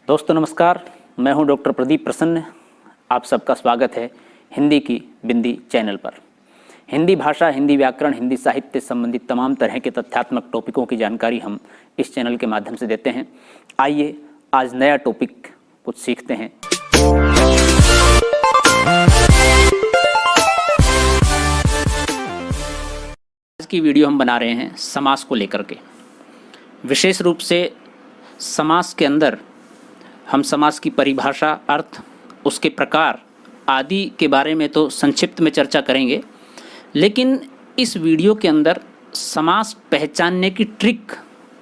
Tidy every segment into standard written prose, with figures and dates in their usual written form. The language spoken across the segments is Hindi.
दोस्तों नमस्कार, मैं हूं डॉक्टर प्रदीप प्रसन्न। आप सबका स्वागत है हिंदी की बिंदी चैनल पर। हिंदी भाषा, हिंदी व्याकरण, हिंदी साहित्य से संबंधित तमाम तरह के तथ्यात्मक टॉपिकों की जानकारी हम इस चैनल के माध्यम से देते हैं। आइए आज नया टॉपिक कुछ सीखते हैं। आज की वीडियो हम बना रहे हैं समास को लेकर के। विशेष रूप से समास के अंदर हम समास की परिभाषा, अर्थ, उसके प्रकार आदि के बारे में तो संक्षिप्त में चर्चा करेंगे, लेकिन इस वीडियो के अंदर समास पहचानने की ट्रिक,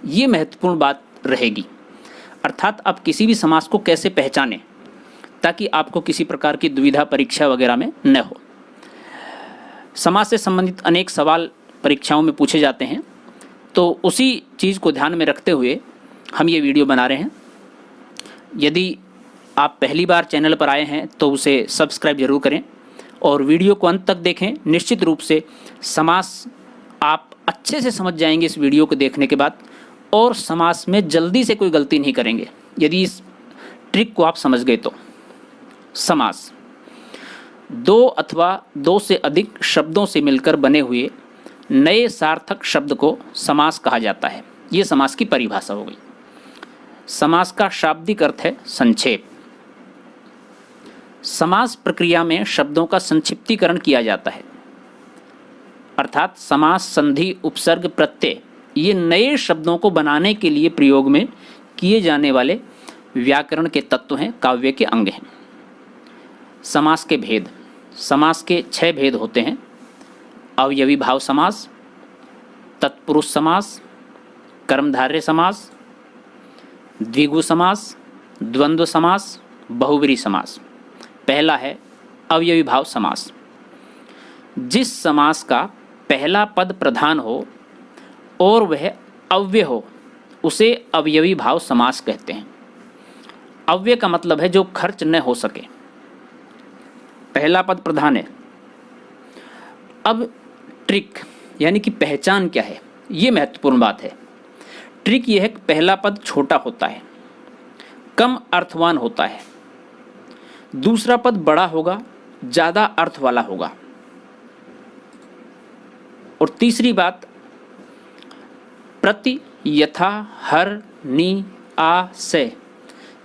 ये महत्वपूर्ण बात रहेगी। अर्थात आप किसी भी समास को कैसे पहचानें ताकि आपको किसी प्रकार की दुविधा परीक्षा वगैरह में न हो। समास से संबंधित अनेक सवाल परीक्षाओं में पूछे जाते हैं, तो उसी चीज़ को ध्यान में रखते हुए हम ये वीडियो बना रहे हैं। यदि आप पहली बार चैनल पर आए हैं तो उसे सब्सक्राइब जरूर करें और वीडियो को अंत तक देखें। निश्चित रूप से समास आप अच्छे से समझ जाएंगे इस वीडियो को देखने के बाद, और समास में जल्दी से कोई गलती नहीं करेंगे यदि इस ट्रिक को आप समझ गए तो। समास दो अथवा दो से अधिक शब्दों से मिलकर बने हुए नए सार्थक शब्द को समास कहा जाता है। ये समास की परिभाषा हो गई। समास का शाब्दिक अर्थ है संक्षेप। समास प्रक्रिया में शब्दों का संक्षिप्तीकरण किया जाता है, अर्थात समास, संधि, उपसर्ग, प्रत्यय ये नए शब्दों को बनाने के लिए प्रयोग में किए जाने वाले व्याकरण के तत्व हैं, काव्य के अंग हैं। समास के भेद। समास के 6 भेद होते हैं: अवयवी भाव समास, तत्पुरुष समास, कर्मधारय समास, द्विगु समास, द्वंद्व समास, बहुव्रीहि समास। पहला है अवयवी भाव समास। जिस समास का पहला पद प्रधान हो और वह अव्यय हो उसे अवयवी भाव समास कहते हैं। अव्यय का मतलब है जो खर्च न हो सके। पहला पद प्रधान है। अब ट्रिक यानी कि पहचान क्या है, ये महत्वपूर्ण बात है। ट्रिक ये है कि पहला पद छोटा होता है, कम अर्थवान होता है। दूसरा पद बड़ा होगा, ज़्यादा अर्थ वाला होगा। और तीसरी बात, प्रति, यथा, हर, नि, आ, से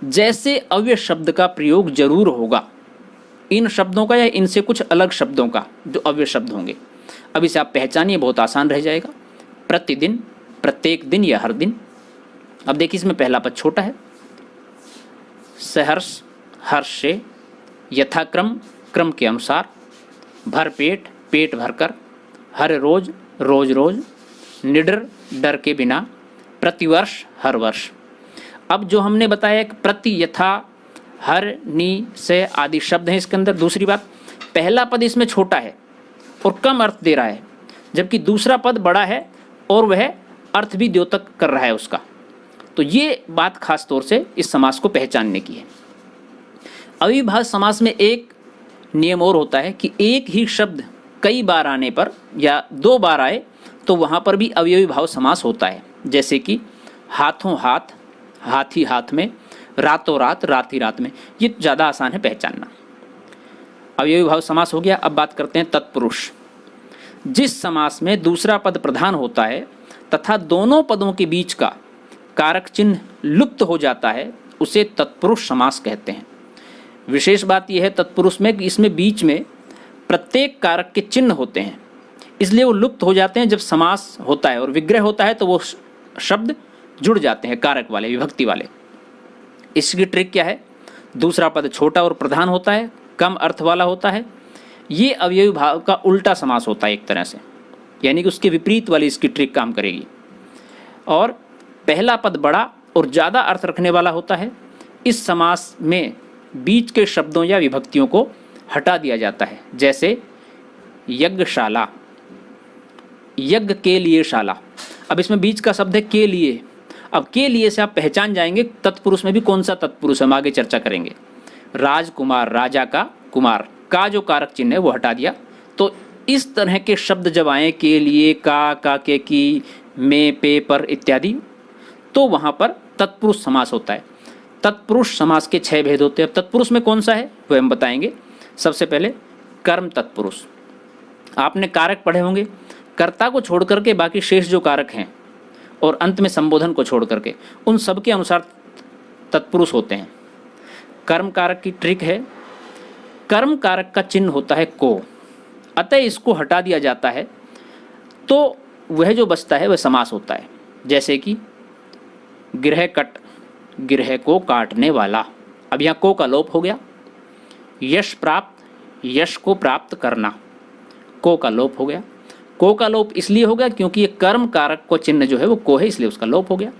जैसे अव्यय शब्द का प्रयोग जरूर होगा। इन शब्दों का या इनसे कुछ अलग शब्दों का जो अव्यय शब्द होंगे। अब इसे आप पहचानिए, बहुत आसान रह जाएगा। प्रतिदिन, प्रत्येक दिन या हर दिन। अब देखिए इसमें पहला पद छोटा है। सहर्ष, हर्ष से, यथाक्रम, क्रम के अनुसार, भरपेट, पेट भरकर, हर रोज, रोज रोज, निडर, डर के बिना, प्रतिवर्ष, हर वर्ष। अब जो हमने बताया कि प्रति, यथा, हर, नि, से आदि शब्द हैं इसके अंदर। दूसरी बात, पहला पद इसमें छोटा है और कम अर्थ दे रहा है, जबकि दूसरा पद बड़ा है और वह अर्थ भी द्योतक कर रहा है उसका। तो ये बात खास तौर से इस समास को पहचानने की है। अविभाज्य समास में एक नियम और होता है कि एक ही शब्द कई बार आने पर या 2 बार आए तो वहाँ पर भी अवयवी भाव समास होता है। जैसे कि हाथों हाथ, हाथी हाथ में, रातों रात, रात ही रात में। ये ज़्यादा आसान है पहचानना। अवयवी भाव समास हो गया। अब बात करते हैं तत्पुरुष। जिस समास में दूसरा पद प्रधान होता है तथा दोनों पदों के बीच का कारक चिन्ह लुप्त हो जाता है उसे तत्पुरुष समास कहते हैं। विशेष बात यह है तत्पुरुष में कि इसमें बीच में प्रत्येक कारक के चिन्ह होते हैं, इसलिए वो लुप्त हो जाते हैं जब समास होता है और विग्रह होता है तो वो शब्द जुड़ जाते हैं कारक वाले, विभक्ति वाले। इसकी ट्रिक क्या है? दूसरा पद छोटा और प्रधान होता है, कम अर्थ वाला होता है। ये अवयवी भाव का उल्टा समास होता है एक तरह से, यानी कि उसके विपरीत वाली इसकी ट्रिक काम करेगी। और पहला पद बड़ा और ज़्यादा अर्थ रखने वाला होता है। इस समास में बीच के शब्दों या विभक्तियों को हटा दिया जाता है। जैसे यज्ञशाला, यज्ञ के लिए शाला। अब इसमें बीच का शब्द है के लिए। अब के लिए से आप पहचान जाएंगे तत्पुरुष में भी कौन सा तत्पुरुष, हम आगे चर्चा करेंगे। राजकुमार, राजा का कुमार, का जो कारक चिन्ह है वो हटा दिया। तो इस तरह के शब्द जब आए, के लिए, का के, की, में, पे, पर इत्यादि, तो वहाँ पर तत्पुरुष समास होता है। तत्पुरुष समास के 6 भेद होते हैं। तत्पुरुष में कौन सा है वह हम बताएंगे। सबसे पहले कर्म तत्पुरुष। आपने कारक पढ़े होंगे, कर्ता को छोड़ करके बाकी शेष जो कारक हैं और अंत में संबोधन को छोड़ करके उन सब के अनुसार तत्पुरुष होते हैं। कर्म कारक की ट्रिक है, कर्म कारक का चिन्ह होता है को, अतः इसको हटा दिया जाता है तो वह जो बचता है वह समास होता है। जैसे कि गृह कट, गृह को काटने वाला, अब यहाँ को का लोप हो गया। यश प्राप्त, यश को प्राप्त करना, को का लोप हो गया। को का लोप इसलिए हो गया क्योंकि ये कर्म कारक को चिन्ह जो है वो को है, इसलिए उसका लोप हो गया।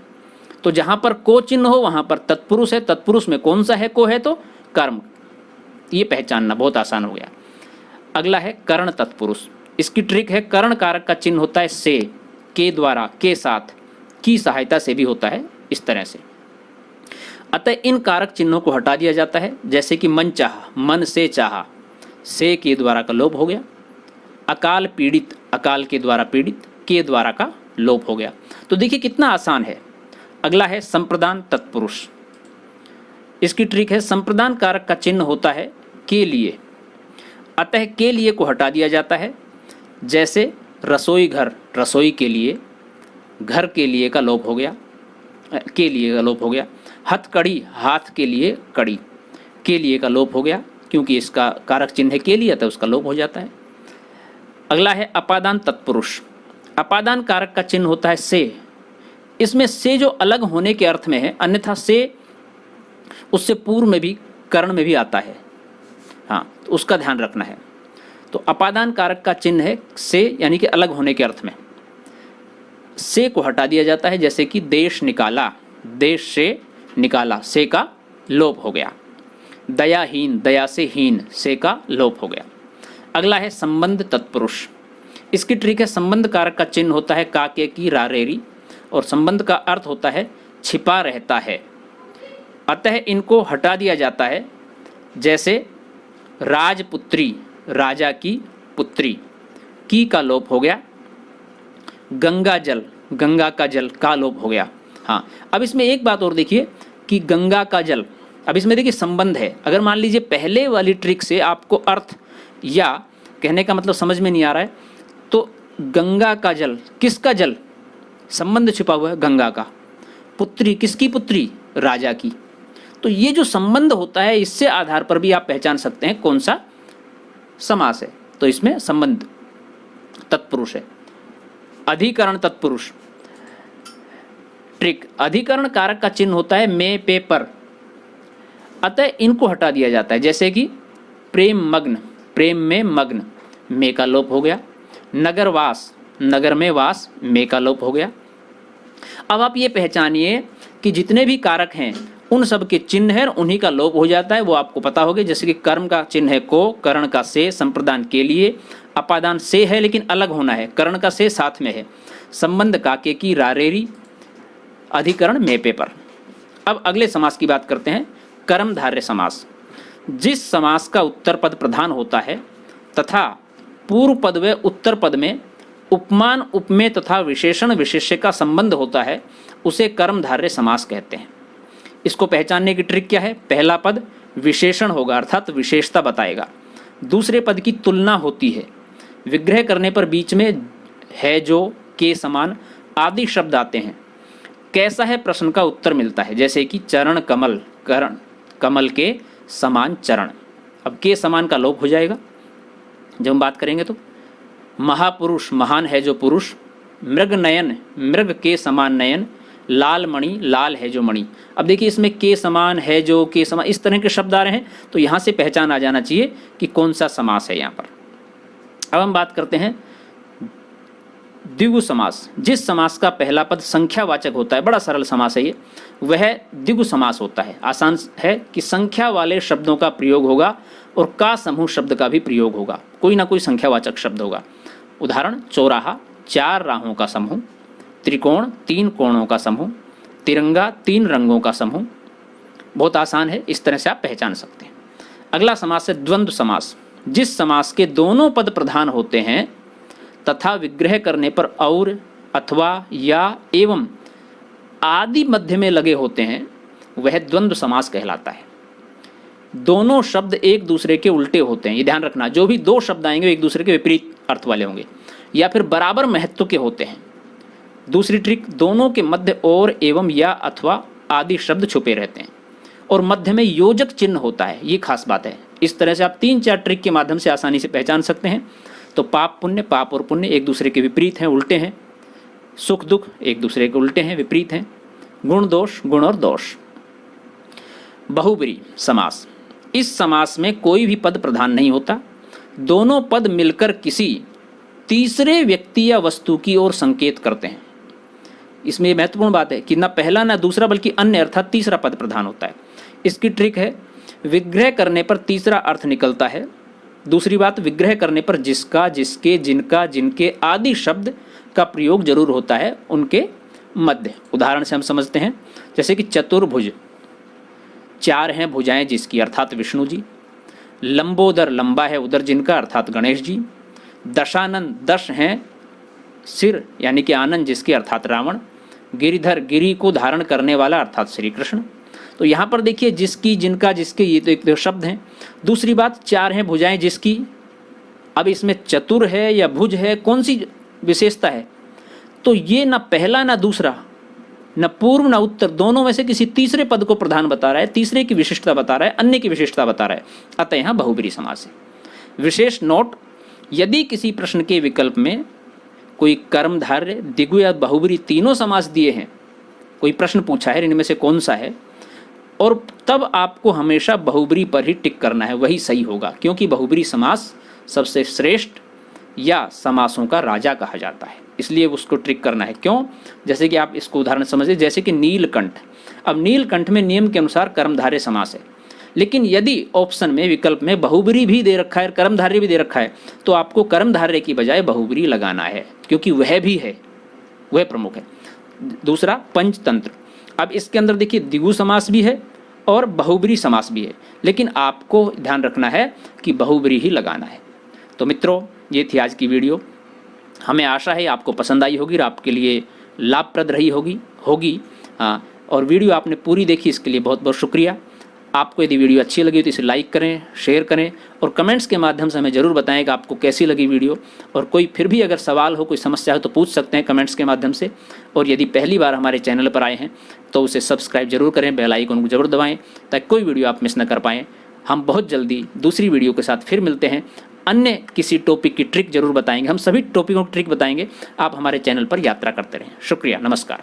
तो जहाँ पर को चिन्ह हो वहाँ पर तत्पुरुष है, तत्पुरुष में कौन सा है को है तो कर्म, ये पहचानना बहुत आसान हो गया। अगला है कर्ण तत्पुरुष। इसकी ट्रिक है, कर्ण कारक का चिन्ह होता है से, के द्वारा, के साथ, की सहायता से भी होता है, इस तरह से। अतः इन कारक चिन्हों को हटा दिया जाता है। जैसे कि मन चाहा, मन से चाहा, से के द्वारा का लोप हो गया। अकाल पीड़ित, अकाल के द्वारा पीड़ित, के द्वारा का लोप हो गया। तो देखिए कितना आसान है। अगला है संप्रदान तत्पुरुष। इसकी ट्रिक है, संप्रदान कारक का चिन्ह होता है के लिए, अतः के लिए को हटा दिया जाता है। जैसे रसोई घर, रसोई के लिए, घर के लिए का लोप हो गया, के लिए का लोप हो गया। हथकड़ी, हाथ के लिए कड़ी, के लिए का लोप हो गया क्योंकि इसका कारक चिन्ह है के लिए, तो उसका लोप हो जाता है। अगला है अपादान तत्पुरुष। अपादान कारक का चिन्ह होता है से। इसमें से जो अलग होने के अर्थ में है, अन्यथा से उससे पूर्व में भी, कर्ण में भी आता है, हाँ, तो उसका ध्यान रखना है। तो अपादान कारक का चिन्ह है से, यानी कि अलग होने के अर्थ में। से को हटा दिया जाता है। जैसे कि देश निकाला, देश से निकाला, से का लोप हो गया। दयाहीन, दया से हीन, से का लोप हो गया। अगला है संबंध तत्पुरुष। इसकी ट्रिक है, संबंध कारक का चिन्ह होता है का, के, की, रा, रे, री, और संबंध का अर्थ होता है छिपा रहता है, अतः इनको हटा दिया जाता है। जैसे राजपुत्री, राजा की पुत्री, की का लोप हो गया। गंगा जल, गंगा का जल का लोप हो गया। हाँ, अब इसमें एक बात और देखिए कि गंगा का जल, अब इसमें देखिए संबंध है। अगर मान लीजिए पहले वाली ट्रिक से आपको अर्थ या कहने का मतलब समझ में नहीं आ रहा है, तो गंगा का जल, किसका जल, संबंध छिपा हुआ है गंगा का। पुत्री, किसकी पुत्री, राजा की। तो ये जो संबंध होता है, इससे आधार पर भी आप पहचान सकते हैं कौन सा समास है। तो इसमें संबंध तत्पुरुष है। अधिकरण तत्पुरुष। ट्रिक, अधिकरण कारक का चिन्ह होता है में, पे, पर, अतः इनको हटा दिया जाता है। जैसे कि प्रेम मग्न, प्रेम में मग्न, में का लोप हो गया। नगरवास, नगर में वास, में का लोप हो गया। अब आप ये पहचानिए कि जितने भी कारक हैं उन सब के चिन्ह है, उन्हीं का लोप हो जाता है, वो आपको पता होगा। जैसे कि कर्म का चिन्ह है को, कर्ण का से, संप्रदान के लिए, अपादान से है लेकिन अलग होना है, कर्ण का से साथ में है, संबंध का, के, की, रा, रे, री, अधिकरण में, पे, पर। अब अगले समास की बात करते हैं, कर्मधारय समास। जिस समास का उत्तर पद प्रधान होता है तथा पूर्व पद व उत्तर पद में उपमान, उपमेय तथा विशेषण विशेष्य का संबंध होता है, उसे कर्मधारय समास कहते हैं। इसको पहचानने की ट्रिक क्या है, पहला पद विशेषण होगा अर्थात विशेषता बताएगा, दूसरे पद की तुलना होती है, विग्रह करने पर बीच में है जो, के समान आदि शब्द आते हैं, कैसा है प्रश्न का उत्तर मिलता है। जैसे कि चरण कमल, करण कमल के समान चरण, अब के समान का लोप हो जाएगा जब हम बात करेंगे। तो महापुरुष, महान है जो पुरुष, मृग नयन, मृग के समान नयन, लाल मणि, लाल है जो मणि। अब देखिए इसमें के समान है जो, के समान, इस तरह के शब्द आ रहे हैं, तो यहाँ से पहचान आ जाना चाहिए कि कौन सा समास है यहाँ पर। अब हम बात करते हैं द्विगु समास। जिस समास का पहला पद संख्यावाचक होता है, बड़ा सरल समास है ये, वह द्विगु समास होता है। आसान है कि संख्या वाले शब्दों का प्रयोग होगा और का समूह शब्द का भी प्रयोग होगा, कोई ना कोई संख्यावाचक शब्द होगा। उदाहरण, चौराहा, 4 राहों का समूह, त्रिकोण, 3 कोणों का समूह, तिरंगा, 3 रंगों का समूह। बहुत आसान है, इस तरह से आप पहचान सकते हैं। अगला समास है द्वंद्व समास। जिस समास के दोनों पद प्रधान होते हैं तथा विग्रह करने पर और, अथवा, या, एवं आदि मध्य में लगे होते हैं, वह द्वंद्व समास कहलाता है। दोनों शब्द एक दूसरे के उल्टे होते हैं, ये ध्यान रखना। जो भी दो शब्द आएंगे वो एक दूसरे के विपरीत अर्थ वाले होंगे या फिर बराबर महत्व के होते हैं। दूसरी ट्रिक, दोनों के मध्य और, एवं, या, अथवा आदि शब्द छुपे रहते हैं और मध्य में योजक चिन्ह होता है, ये खास बात है। इस तरह से आप 3-4 ट्रिक के माध्यम से आसानी से पहचान सकते हैं। तो पाप पुण्य, पाप और पुण्य एक दूसरे के विपरीत हैं, उल्टे हैं। सुख दुख एक दूसरे के उल्टे हैं, विपरीत हैं। गुण दोष, गुण और दोष। बहुब्री समास, इस समास में कोई भी पद प्रधान नहीं होता। दोनों पद मिलकर किसी तीसरे व्यक्ति या वस्तु की ओर संकेत करते हैं। इसमें महत्वपूर्ण बात है कि ना पहला ना दूसरा बल्कि अन्य अर्थात तीसरा पद प्रधान होता है। इसकी ट्रिक है, विग्रह करने पर तीसरा अर्थ निकलता है। दूसरी बात, विग्रह करने पर जिसका, जिसके, जिनका, जिनके आदि शब्द का प्रयोग जरूर होता है उनके मध्य। उदाहरण से हम समझते हैं, जैसे कि चतुर्भुज, 4 हैं भुजाएं जिसकी अर्थात विष्णु जी। लंबोदर, लंबा है उदर जिनका अर्थात गणेश जी। दशानन, 10 हैं सिर यानी कि आनंद जिसके अर्थात रावण। गिरिधर, गिरी को धारण करने वाला अर्थात श्री कृष्ण। तो यहाँ पर देखिए जिसकी, जिनका, जिसके, ये तो एक दो शब्द हैं। दूसरी बात, 4 हैं भुजाएं जिसकी। अब इसमें चतुर है या भुज है, कौन सी विशेषता है? तो ये ना पहला ना दूसरा, न पूर्व न उत्तर, दोनों में से किसी तीसरे पद को प्रधान बता रहा है, तीसरे की विशिष्टता बता रहा है, अन्य की विशिष्टता बता रहा है। अतः यहाँ बहुब्री समास है। विशेष नोट, यदि किसी प्रश्न के विकल्प में कोई कर्मधारय, द्विगु या बहुब्री तीनों समास दिए हैं, कोई प्रश्न पूछा है इनमें से कौन सा है, और तब आपको हमेशा बहुब्री पर ही टिक करना है, वही सही होगा। क्योंकि बहुब्री समास सबसे श्रेष्ठ या समासों का राजा कहा जाता है, इसलिए उसको ट्रिक करना है। क्यों? जैसे कि आप इसको उदाहरण समझिए, जैसे कि नीलकंठ। अब नीलकंठ में नियम के अनुसार कर्मधारय समास है, लेकिन यदि ऑप्शन में, विकल्प में बहुब्री भी दे रखा है, कर्मधारय भी दे रखा है, तो आपको कर्मधारय की बजाय बहुब्री लगाना है, क्योंकि वह भी है, वह प्रमुख है। दूसरा, पंचतंत्र। अब इसके अंदर देखिए द्विगु समास भी है और बहुब्री समास भी है, लेकिन आपको ध्यान रखना है कि बहुब्री ही लगाना है। तो मित्रों, ये थी आज की वीडियो। हमें आशा है आपको पसंद आई होगी और आपके लिए लाभप्रद रही होगी। और वीडियो आपने पूरी देखी, इसके लिए बहुत बहुत शुक्रिया। आपको यदि वीडियो अच्छी लगी तो इसे लाइक करें, शेयर करें और कमेंट्स के माध्यम से हमें ज़रूर बताएं कि आपको कैसी लगी वीडियो। और कोई फिर भी अगर सवाल हो, कोई समस्या हो तो पूछ सकते हैं कमेंट्स के माध्यम से। और यदि पहली बार हमारे चैनल पर आए हैं तो उसे सब्सक्राइब जरूर करें, बेल आइकन को जरूर दबाएँ ताकि कोई वीडियो आप मिस न कर पाएँ। हम बहुत जल्दी दूसरी वीडियो के साथ फिर मिलते हैं। अन्य किसी टॉपिक की ट्रिक जरूर बताएंगे, हम सभी टॉपिकों की ट्रिक बताएंगे। आप हमारे चैनल पर यात्रा करते रहें। शुक्रिया, नमस्कार।